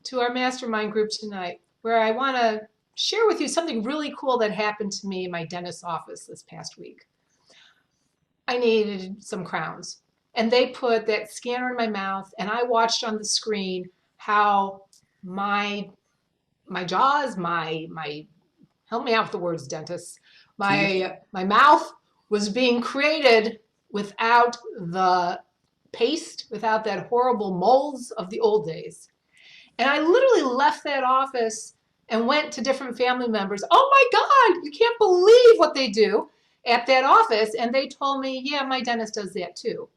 to our mastermind group tonight, where I want to share with you something really cool that happened to me in my dentist's office this past week. I needed some crowns, and they put that scanner in my mouth, and I watched on the screen how my my jaws, my help me out with the words, dentist, Teeth. my mouth was being created without the paste, without that horrible molds of the old days. And I literally left that office and went to different family members. Oh my God, you can't believe what they do at that office. And they told me, yeah, my dentist does that too.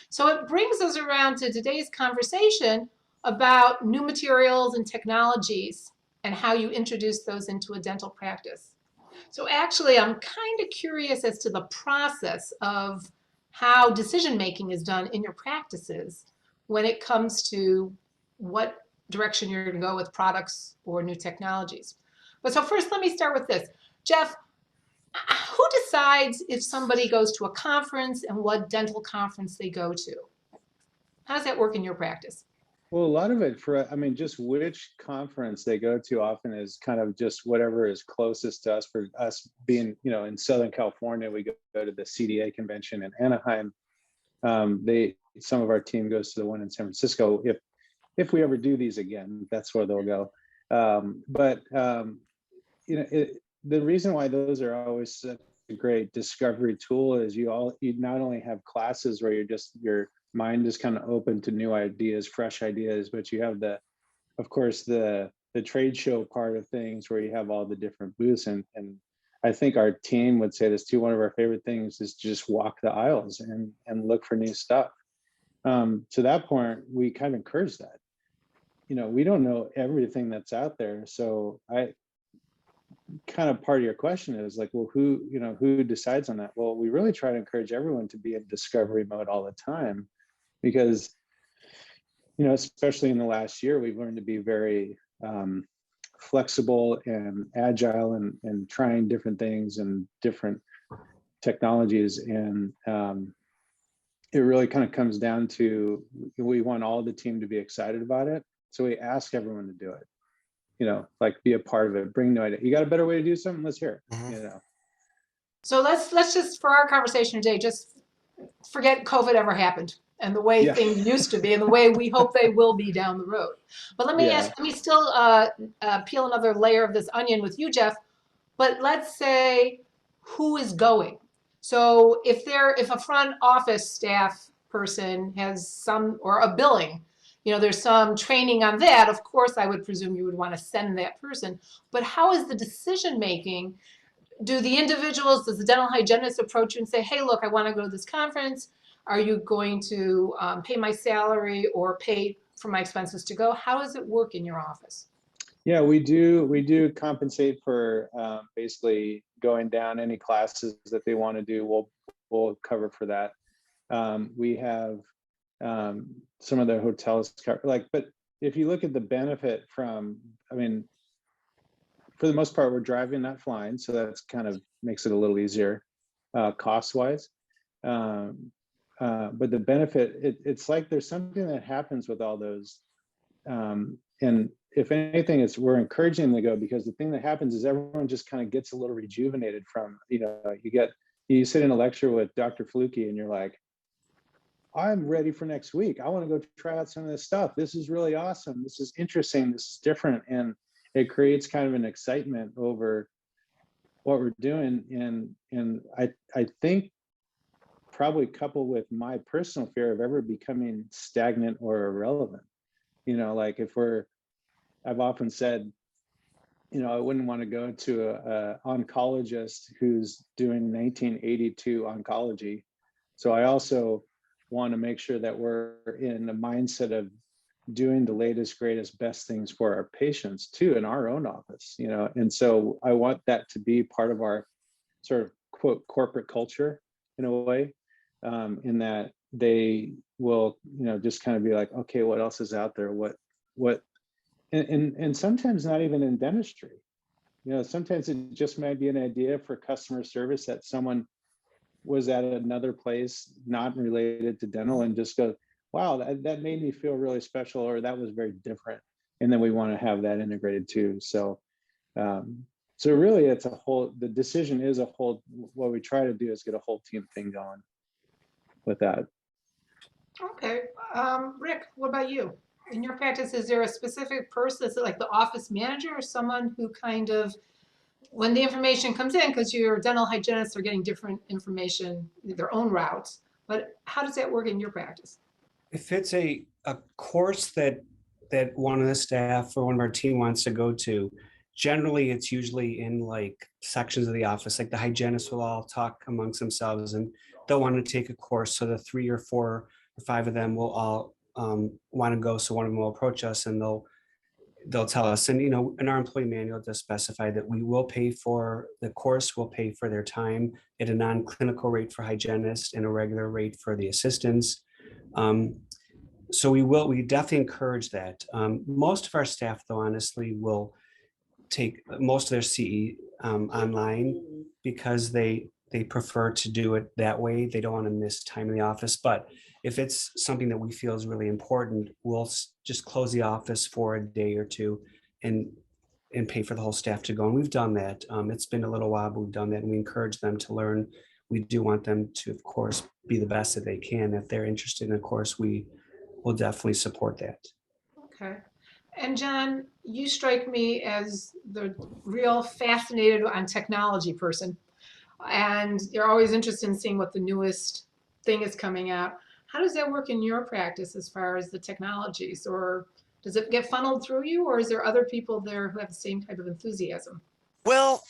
So it brings us around to today's conversation about new materials and technologies and how you introduce those into a dental practice. So actually, I'm kind of curious as to the process of how decision making is done in your practices when it comes to what direction you're going to go with products or new technologies. But so first, let me start with this. Jeff, who decides if somebody goes to a conference and what dental conference they go to? How does that work in your practice? Well, a lot of it I mean, just which conference they go to often is kind of just whatever is closest to us. For us being, in Southern California, we go to the CDA convention in Anaheim. Some of our team goes to the one in San Francisco. If we ever do these again, that's where they'll go. The reason why those are always such a great discovery tool is you not only have classes where your mind is kind of open to new ideas, fresh ideas, but you have of course, the trade show part of things where you have all the different booths. And I think our team would say this too. One of our favorite things is to just walk the aisles and look for new stuff. To that point, we kind of encourage that. We don't know everything that's out there. So kind of part of your question is like, well, who decides on that? Well, we really try to encourage everyone to be in discovery mode all the time, because especially in the last year, we've learned to be very flexible and agile and trying different things and different technologies. And it really kind of comes down to, we want all the team to be excited about it. So we ask everyone to do it, like be a part of it, bring new idea. You got a better way to do something? Let's hear it. Mhm. So let's just, for our conversation today, just forget COVID ever happened and the way Yeah. things used to be and the way we hope they will be down the road. But let me still peel another layer of this onion with you, Jeff. But let's say who is going. So if a front office staff person has some, or a billing, there's some training on that, of course I would presume you would want to send that person. But how is the decision making? Do the individuals, does the dental hygienist approach you and say, hey, look, I want to go to this conference. Are you going to pay my salary or pay for my expenses to go? How does it work in your office? Yeah, we do compensate for basically going down any classes that they want to do. We'll cover for that. We have some of the hotels cover, but if you look at the benefit from, I mean, for the most part, we're driving, not flying, so that's kind of makes it a little easier cost-wise. But the benefit, it's like there's something that happens with all those. And if anything, we're encouraging them to go, because the thing that happens is everyone just kind of gets a little rejuvenated from, you sit in a lecture with Dr. Flukie and you're like, I'm ready for next week. I want to go try out some of this stuff. This is really awesome. This is interesting. This is different. And it creates kind of an excitement over what we're doing. And I think probably coupled with my personal fear of ever becoming stagnant or irrelevant. Like I've often said, I wouldn't want to go to a oncologist who's doing 1982 oncology. So I also want to make sure that we're in the mindset of doing the latest, greatest, best things for our patients too, in our own office, and so I want that to be part of our sort of quote corporate culture in a way, in that they will, just kind of be like, okay, what else is out there? What, and sometimes not even in dentistry, sometimes it just might be an idea for customer service that someone was at another place not related to dental and just go, wow, that made me feel really special, or that was very different. and then we want to have that integrated too. So so really it's a whole, the decision is a whole, what we try to do is get a whole team thing going with that. Okay. Rick, what about you? In your practice, is there a specific person? Is it like the office manager or someone who kind of, when the information comes in, because your dental hygienists are getting different information, their own routes, but how does that work in your practice? If it's a course that one of the staff or one of our team wants to go to, generally it's usually in like sections of the office, like the hygienists will all talk amongst themselves and they'll want to take a course. So the 3 or 4 or 5 of them will all want to go. So one of them will approach us and they'll tell us. And, you know, in our employee manual does specify that we will pay for the course, we'll pay for their time at a non-clinical rate for hygienists and a regular rate for the assistants. So we definitely encourage that. Most of our staff, though, honestly, will take most of their CE online because they prefer to do it that way. They don't want to miss time in the office. But if it's something that we feel is really important, we'll just close the office for a day or two and pay for the whole staff to go. And we've done that. It's been a little while, but we've done that, and we encourage them to learn. We do want them to, of course, be the best that they can. If they're interested in a course, we will definitely support that. Okay. And John, you strike me as the real fascinated on technology person. And you're always interested in seeing what the newest thing is coming out. How does that work in your practice as far as the technologies? Or does it get funneled through you, or is there other people there who have the same type of enthusiasm? Well,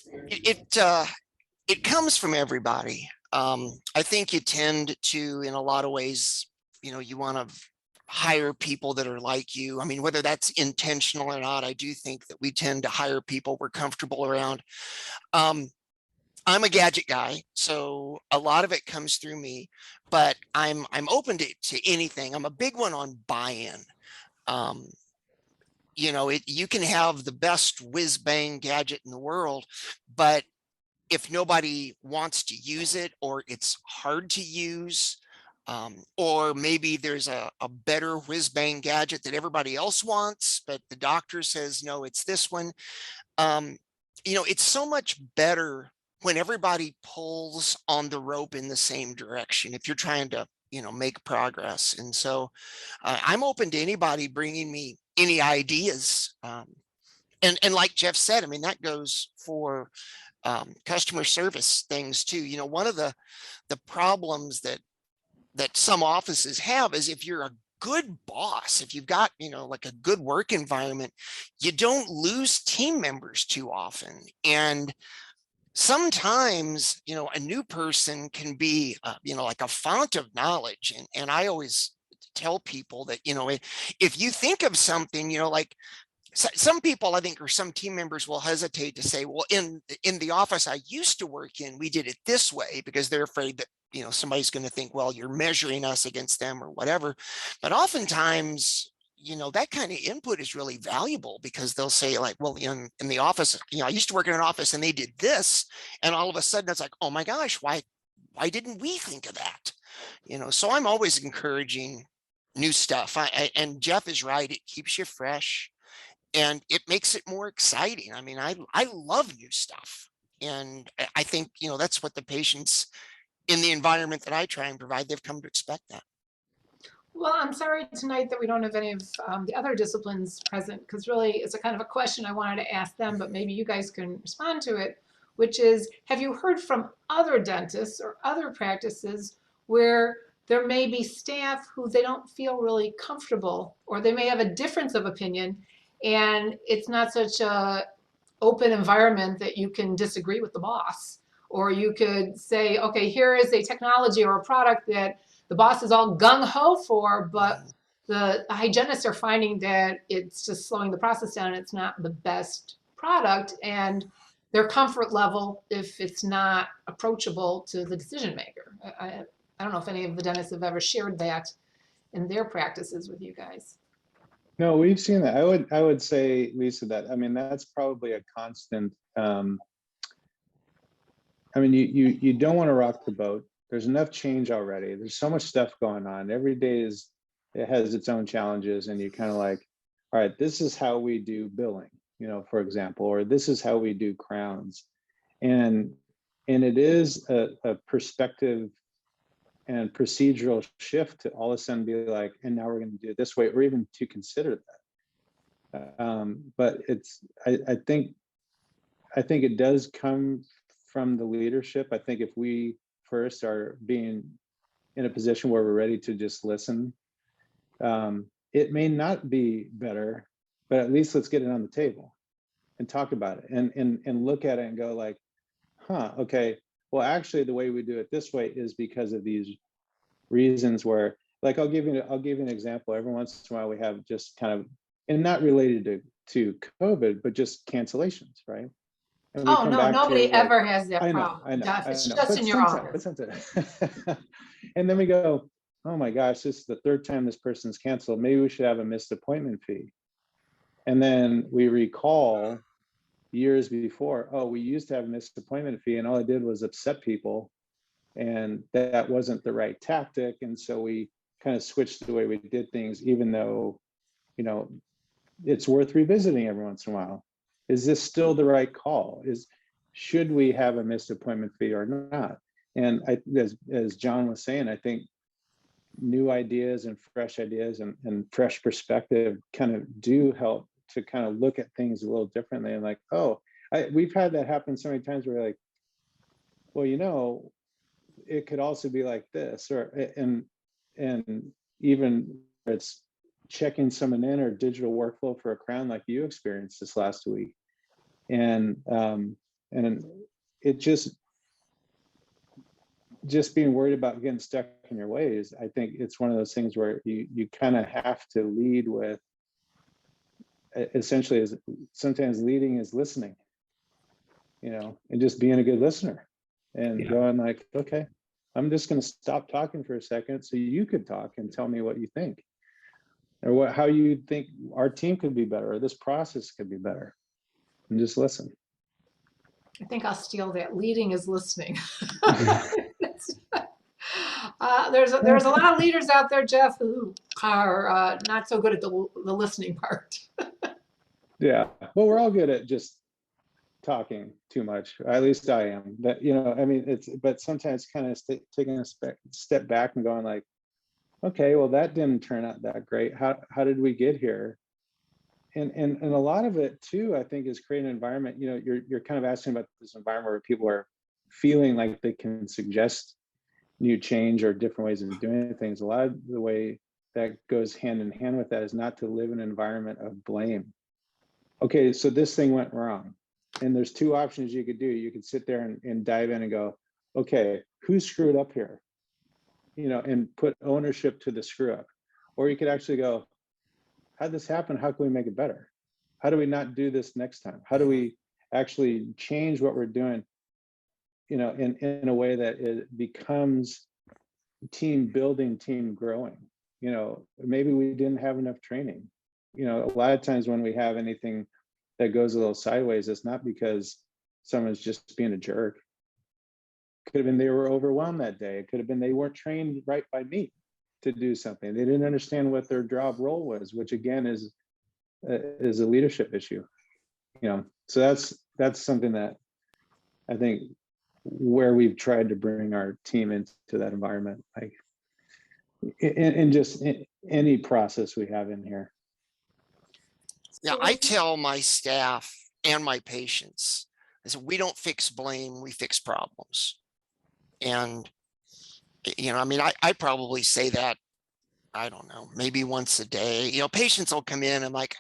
it comes from everybody. I think you tend to, in a lot of ways, you know, you want to hire people that are like you. I mean, whether that's intentional or not, I do think that we tend to hire people we're comfortable around. I'm a gadget guy, so a lot of it comes through me, but I'm open to anything. I'm a big one on buy-in. You know, you can have the best whiz bang gadget in the world, but if nobody wants to use it, or it's hard to use, or maybe there's a better whiz bang gadget that everybody else wants, but the doctor says, no, it's this one. You know, it's so much better when everybody pulls on the rope in the same direction, if you're trying to, you know, make progress. And so I'm open to anybody bringing me any ideas. And like Jeff said, I mean, that goes for customer service things too. You know, one of the problems that some offices have is if you're a good boss, if you've got, you know, like a good work environment, you don't lose team members too often. And sometimes, you know, a new person can be, you know, like a font of knowledge. And I always tell people that, you know, if you think of something, you know, like some people, I think, or some team members will hesitate to say, well, in the office I used to work in, we did it this way, because they're afraid that, you know, somebody's going to think, well, you're measuring us against them or whatever. But oftentimes, you know, that kind of input is really valuable, because they'll say like, well, in the office, you know, I used to work in an office and they did this. And all of a sudden it's like, oh my gosh, why didn't we think of that? You know, so I'm always encouraging new stuff. And Jeff is right. It keeps you fresh. And it makes it more exciting. I mean, I love new stuff. And I think, you know, that's what the patients in the environment that I try and provide, they've come to expect that. Well, I'm sorry tonight that we don't have any of the other disciplines present, because really it's a kind of a question I wanted to ask them, but maybe you guys can respond to it, which is, have you heard from other dentists or other practices where there may be staff who they don't feel really comfortable, or they may have a difference of opinion, and it's not such a open environment that you can disagree with the boss, or you could say, okay, here is a technology or a product that the boss is all gung-ho for, but the hygienists are finding that it's just slowing the process down and it's not the best product, and their comfort level, if it's not approachable to the decision maker. I don't know if any of the dentists have ever shared that in their practices with you guys. No, we've seen that. I would say, Lisa, that, I mean, that's probably a constant. I mean, you don't want to rock the boat. There's enough change already. There's so much stuff going on. Every day it has its own challenges, and you kind of like, all right, this is how we do billing, for example, or this is how we do crowns. And it is a perspective and procedural shift to all of a sudden be like, and now we're going to do it this way, or even to consider that. But I think it does come from the leadership. I think if we first are being in a position where we're ready to just listen, it may not be better, but at least let's get it on the table and talk about it and look at it and go like, okay, well, actually the way we do it this way is because of these reasons where, like, I'll give you an example. Every once in a while we have just kind of, and not related to COVID, but just cancellations, right? And we Oh, come no, back nobody to like, ever has that I know, problem. Jeff. It's just but in your office. sometimes, and then we go, oh my gosh, this is the third time this person's canceled. Maybe we should have a missed appointment fee. And then we recall years before, oh, we used to have a missed appointment fee and all it did was upset people. And that wasn't the right tactic. And so we kind of switched the way we did things, even though, it's worth revisiting every once in a while. Is this still the right call? Should we have a missed appointment fee or not? And as John was saying, I think new ideas and fresh ideas and fresh perspective kind of do help to kind of look at things a little differently. And like, we've had that happen so many times where we're like, well, it could also be like this, and even it's checking someone in or digital workflow for a crown like you experienced this last week. And it just being worried about getting stuck in your ways. I think it's one of those things where you kind of have to lead with, essentially, sometimes leading is listening, and just being a good listener and going like, okay, I'm just going to stop talking for a second so you could talk and tell me what you think, or how you think our team could be better, or this process could be better, and just listen. I think I'll steal that. Leading is listening. There's a lot of leaders out there, Jeff, who are not so good at the listening part. Yeah, well, we're all good at just talking too much. At least I am. But but sometimes kind of taking a step back and going like, okay, well, that didn't turn out that great. How did we get here? And a lot of it too, I think, is creating an environment. You're kind of asking about this environment where people are feeling like they can suggest new change or different ways of doing things. A lot of the way that goes hand in hand with that is not to live in an environment of blame. Okay, so this thing went wrong, and there's two options you could do. You could sit there and dive in and go, okay, who screwed up here? And put ownership to the screw up. Or you could actually go, how'd this happen? How can we make it better? How do we not do this next time? How do we actually change what we're doing, in a way that it becomes team building, team growing? Maybe we didn't have enough training. A lot of times when we have anything that goes a little sideways, it's not because someone's just being a jerk. Could have been they were overwhelmed that day. It could have been they weren't trained right by me to do something. They didn't understand what their job role was, which again is a leadership issue. So that's something that I think where we've tried to bring our team into that environment, like in just any process we have in here. Yeah, I tell my staff and my patients, I said, we don't fix blame, we fix problems. And, I probably say that, I don't know, maybe once a day. Patients will come in and like,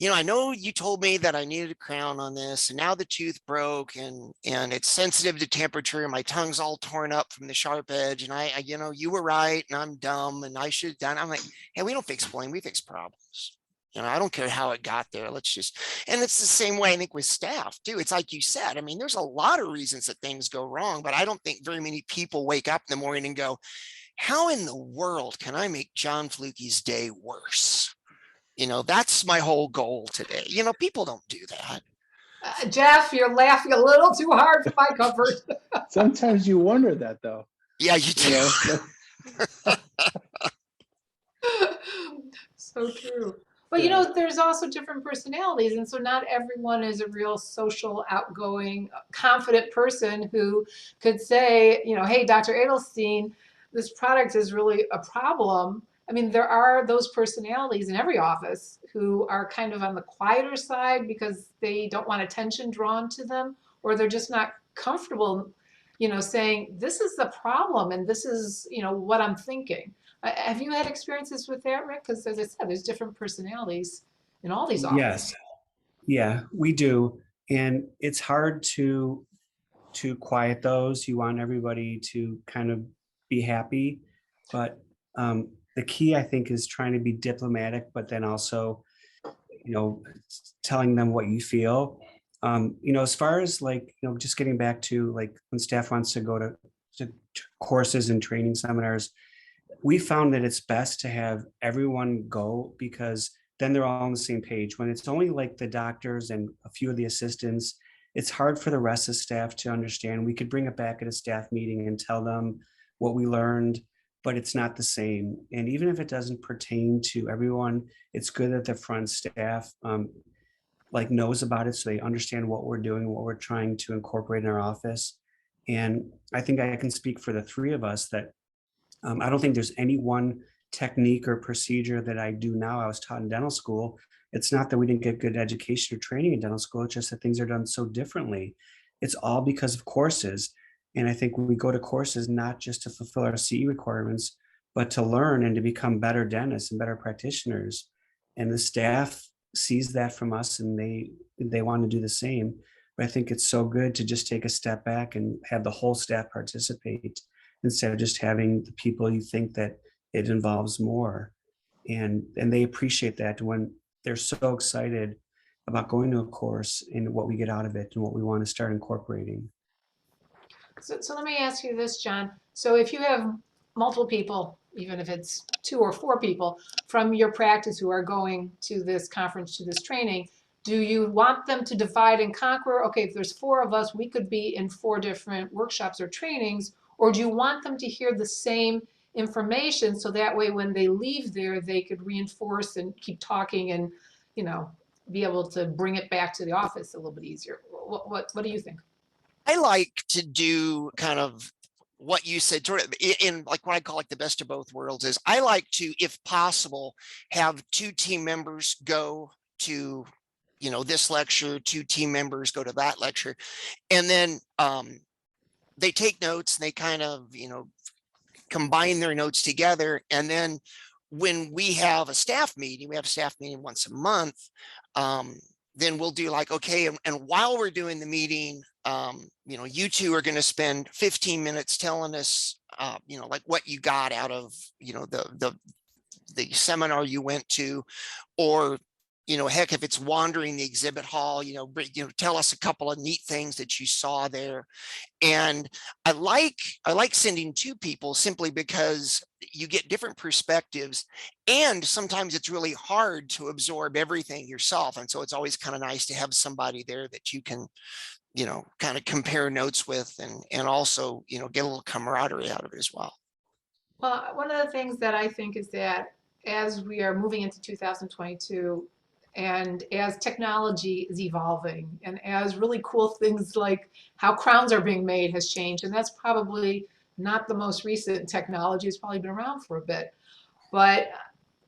I know you told me that I needed a crown on this, and now the tooth broke and it's sensitive to temperature and my tongue's all torn up from the sharp edge. And I you were right and I'm dumb and I should have done. I'm like, hey, we don't fix blame, we fix problems. I don't care how it got there. And it's the same way I think with staff too. It's like you said, there's a lot of reasons that things go wrong, but I don't think very many people wake up in the morning and go, how in the world can I make John Fluke's day worse? That's my whole goal today. People don't do that. Jeff, you're laughing a little too hard for my comfort. Sometimes you wonder that though. Yeah, you do. So true. But you Yeah. know, there's also different personalities, and so not everyone is a real social, outgoing, confident person who could say, you know, hey, Dr. Edelstein, this product is really a problem. I mean, there are those personalities in every office who are kind of on the quieter side because they don't want attention drawn to them, or they're just not comfortable, you know, saying, this is the problem and this is, you know, what I'm thinking. Have you had experiences with that, Rick? Because as I said, there's different personalities in all these offices. Yes, yeah, we do. And it's hard to quiet those. You want everybody to kind of be happy. But the key, I think, is trying to be diplomatic, but then also, you know, telling them what you feel. You know, as far as like, you know, just getting back to like when staff wants to go to courses and training seminars, we found that it's best to have everyone go because then they're all on the same page. When it's only like the doctors and a few of the assistants, it's hard for the rest of staff to understand. We could bring it back at a staff meeting and tell them what we learned, but it's not the same. And even if it doesn't pertain to everyone, it's good that the front staff like knows about it so they understand what we're doing, what we're trying to incorporate in our office. And I think I can speak for the three of us that I don't think there's any one technique or procedure that I do now. I was taught in dental school. It's not that we didn't get good education or training in dental school. It's just that things are done so differently. It's all because of courses. And I think we go to courses not just to fulfill our CE requirements, but to learn and to become better dentists and better practitioners. And the staff sees that from us and they want to do the same. But I think it's so good to just take a step back and have the whole staff participate instead of just having the people you think that it involves more. And they appreciate that when they're so excited about going to a course and what we get out of it and what we want to start incorporating. So let me ask you this, John. So if you have multiple people, even if it's 2 or 4 people from your practice who are going to this conference, to this training, do you want them to divide and conquer? Okay, if there's 4 of us, we could be in 4 different workshops or trainings, or do you want them to hear the same information so that way when they leave there, they could reinforce and keep talking and, you know, be able to bring it back to the office a little bit easier? What do you think? I like to do kind of what you said sort of in like what I call like the best of both worlds is I like to, if possible, have 2 team members go to, you know, this lecture, 2 team members go to that lecture. And then they take notes and they kind of, you know, combine their notes together. And then when we have a staff meeting, we have a staff meeting once a month, then we'll do like, okay, and while we're doing the meeting, you know, you 2 are going to spend 15 minutes telling us, you know, like what you got out of, you know, the seminar you went to, or, you know, heck, if it's wandering the exhibit hall, you know, tell us a couple of neat things that you saw there. And I like sending 2 people simply because you get different perspectives, and sometimes it's really hard to absorb everything yourself. And so it's always kind of nice to have somebody there that you can, you know, kind of compare notes with and also, you know, get a little camaraderie out of it as well. Well, one of the things that I think is that as we are moving into 2022 and as technology is evolving and as really cool things like how crowns are being made has changed, and that's probably not the most recent technology, it's probably been around for a bit, but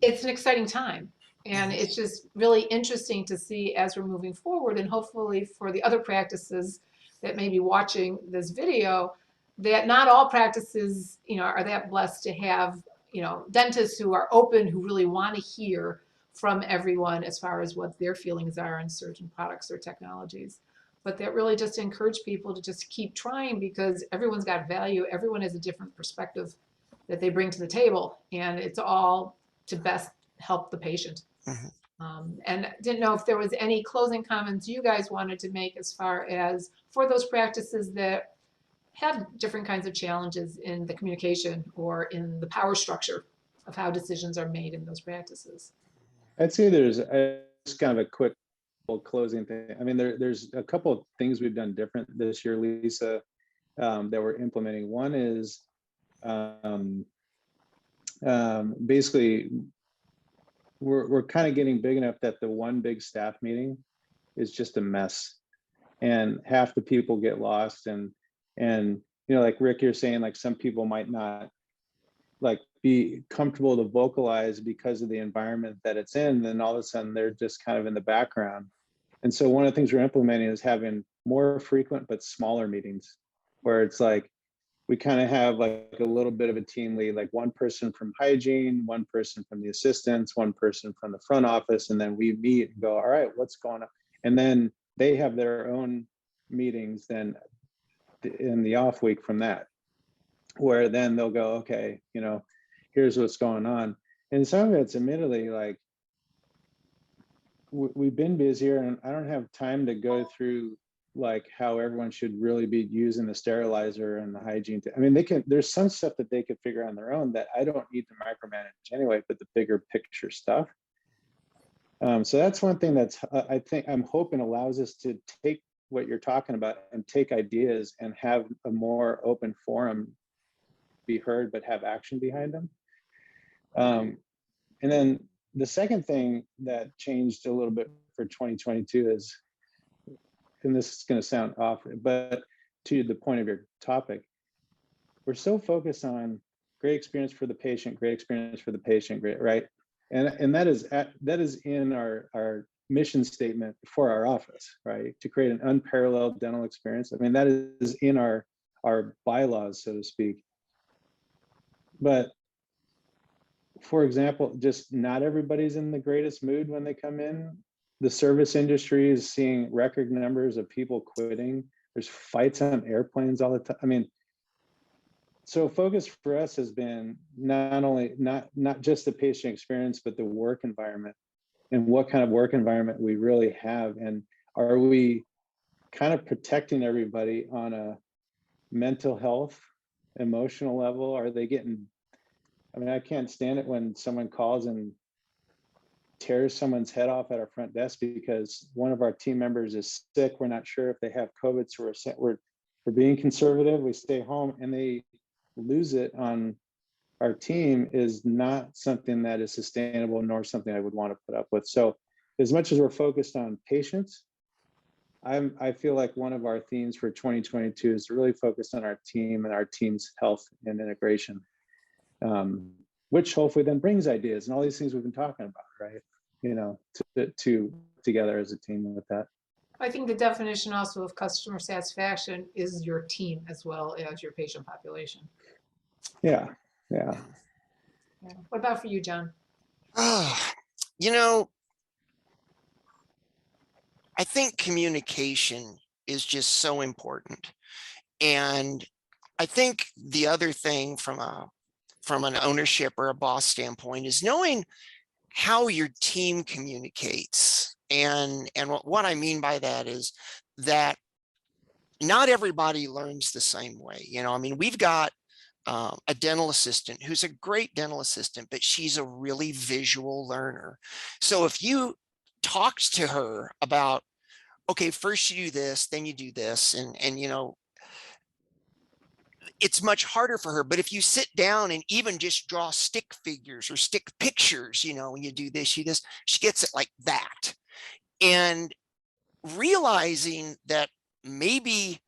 it's an exciting time. And it's just really interesting to see as we're moving forward, and hopefully for the other practices that may be watching this video, that not all practices, you know, are that blessed to have, you know, dentists who are open, who really want to hear from everyone as far as what their feelings are on certain products or technologies. But that really just encourage people to just keep trying because everyone's got value. Everyone has a different perspective that they bring to the table, and it's all to best help the patient. And didn't know if there was any closing comments you guys wanted to make as far as for those practices that have different kinds of challenges in the communication or in the power structure of how decisions are made in those practices. I'd say there's just kind of a quick closing thing. I mean, there's a couple of things we've done different this year, Lisa, that we're implementing. One is basically we're kind of getting big enough that the one big staff meeting is just a mess, and half the people get lost. And you know, like Rick, you're saying, like some people might not like be comfortable to vocalize because of the environment that it's in, then all of a sudden they're just kind of in the background. And so one of the things we're implementing is having more frequent but smaller meetings, where it's like we kind of have like a little bit of a team lead, like one person from hygiene, one person from the assistants, one person from the front office, and then we meet and go, all right, what's going on? And then they have their own meetings then in the off week from that, where then they'll go, okay, you know, here's what's going on. And some of it's admittedly like, we've been busier and I don't have time to go through like how everyone should really be using the sterilizer and the hygiene. I mean, there's some stuff that they could figure out on their own that I don't need to micromanage anyway, but the bigger picture stuff. So that's one thing that's, I'm hoping allows us to take what you're talking about and take ideas and have a more open forum be heard, but have action behind them. And then the second thing that changed a little bit for 2022 is, and this is going to sound off, but to the point of your topic, we're so focused on great experience for the patient, great experience for the patient, great, right? And that is in our mission statement for our office, right? To create an unparalleled dental experience. I mean, that is in our bylaws, so to speak. But for example, just not everybody's in the greatest mood when they come in. The service industry is seeing record numbers of people quitting. There's fights on airplanes all the time. I mean, so focus for us has been not just the patient experience, but the work environment and what kind of work environment we really have. And are we kind of protecting everybody on a mental health, emotional level? Are they getting, I mean, I can't stand it when someone calls and tears someone's head off at our front desk because one of our team members is sick. We're not sure if they have COVID, so we're being conservative. We stay home, and they lose it on our team is not something that is sustainable, nor something I would want to put up with. So, as much as we're focused on patients, I feel like one of our themes for 2022 is really focused on our team and our team's health and integration. Which hopefully then brings ideas and all these things we've been talking about, right? You know, to together as a team with that. I think the definition also of customer satisfaction is your team as well as your patient population. Yeah. Yeah. What about for you, John? You know, I think communication is just so important. And I think the other thing from an ownership or a boss standpoint is knowing how your team communicates. And what I mean by that is that not everybody learns the same way. You know, I mean, we've got a dental assistant who's a great dental assistant, but she's a really visual learner. So if you talked to her about, okay, first you do this, then you do this, and you know, it's much harder for her. But if you sit down and even just draw stick figures or stick pictures, you know, when you do this, she gets it like that. And realizing that maybe,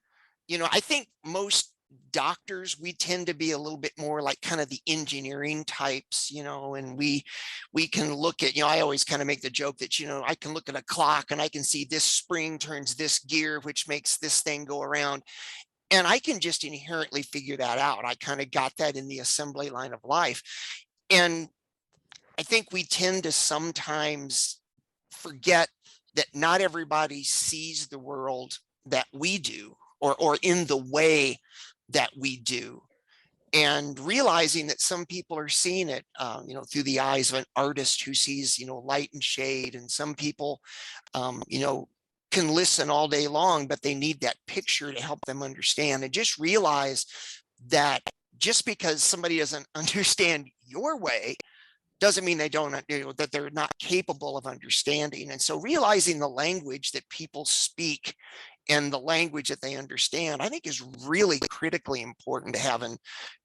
you know, I think most doctors, we tend to be a little bit more like kind of the engineering types, you know, and we can look at, you know, I always kind of make the joke that, you know, I can look at a clock and I can see this spring turns this gear, which makes this thing go around. And I can just inherently figure that out. I kind of got that in the assembly line of life. And I think we tend to sometimes forget that not everybody sees the world that we do, or in the way that we do. And realizing that some people are seeing it, you know, through the eyes of an artist who sees, you know, light and shade, and some people, you know, can listen all day long, but they need that picture to help them understand. And just realize that just because somebody doesn't understand your way doesn't mean they don't, you know, that they're not capable of understanding. And so realizing the language that people speak and the language that they understand, I think is really critically important to having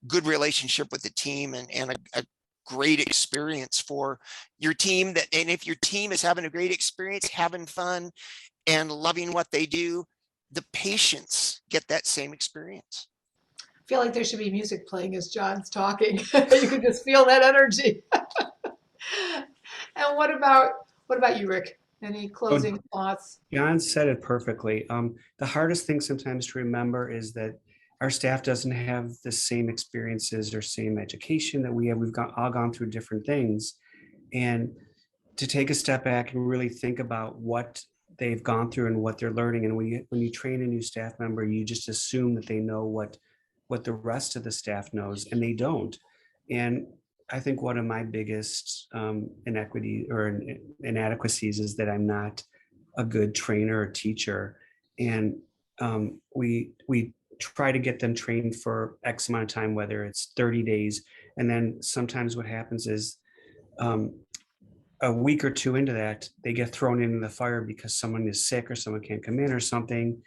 good relationship with the team and a great experience for your team. And if your team is having a great experience, having fun and loving what they do, the patients get that same experience. I feel like there should be music playing as John's talking. You can just feel that energy. And what about you, Rick? Any closing thoughts? John said it perfectly. The hardest thing sometimes to remember is that our staff doesn't have the same experiences or same education that we have. We've all gone through different things. And to take a step back and really think about what they've gone through and what they're learning. And when you train a new staff member, you just assume that they know what the rest of the staff knows, and they don't. And I think one of my biggest inequity or inadequacies is that I'm not a good trainer or teacher. And we try to get them trained for X amount of time, whether it's 30 days. And then sometimes what happens is a week or two into that, they get thrown into the fire because someone is sick or someone can't come in or something.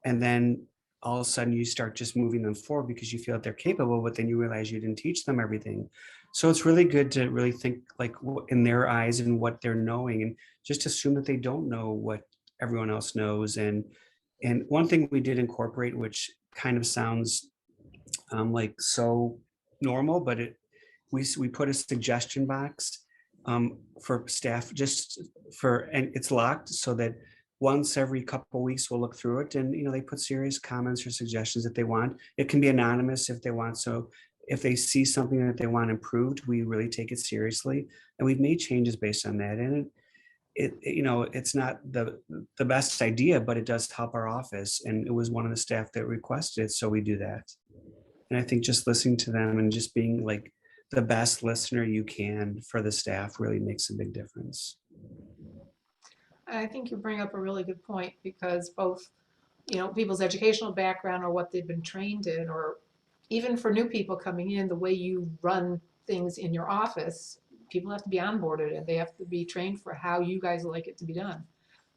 And then all of a sudden you start just moving them forward because you feel that they're capable, but then you realize you didn't teach them everything. So it's really good to really think like in their eyes and what they're knowing, and just assume that they don't know what everyone else knows. And one thing we did incorporate, which kind of sounds like so normal, but we put a suggestion box for staff, and it's locked so that once every couple of weeks we'll look through it, and they put serious comments or suggestions that they want. It can be anonymous if they want. So if they see something that they want improved, we really take it seriously, and we've made changes based on that. And it's not the best idea, but it does help our office, and it was one of the staff that requested it, so we do that. And I think just listening to them and just being like the best listener you can for the staff really makes a big difference. I think you bring up a really good point, because both, people's educational background or what they've been trained in, or even for new people coming in, the way you run things in your office, people have to be onboarded and they have to be trained for how you guys like it to be done.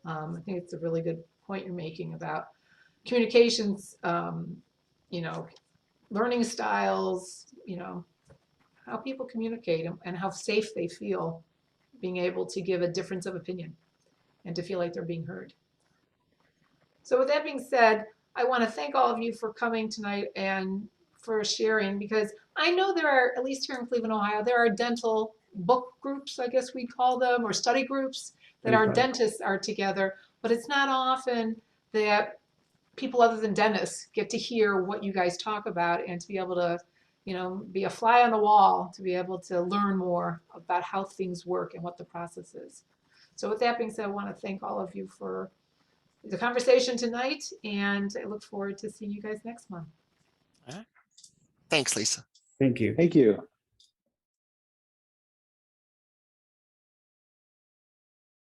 I think it's a really good point you're making about communications, learning styles, how people communicate and how safe they feel being able to give a difference of opinion and to feel like they're being heard. So with that being said, I want to thank all of you for coming tonight and for sharing, because I know there are, at least here in Cleveland, Ohio, there are dental book groups, I guess we call them, or study groups that our dentists are together, but it's not often that people other than dentists get to hear what you guys talk about and to be able to, be a fly on the wall, to be able to learn more about how things work and what the process is. So with that being said, I want to thank all of you for the conversation tonight, and I look forward to seeing you guys next month. Thanks, Lisa. Thank you. Thank you.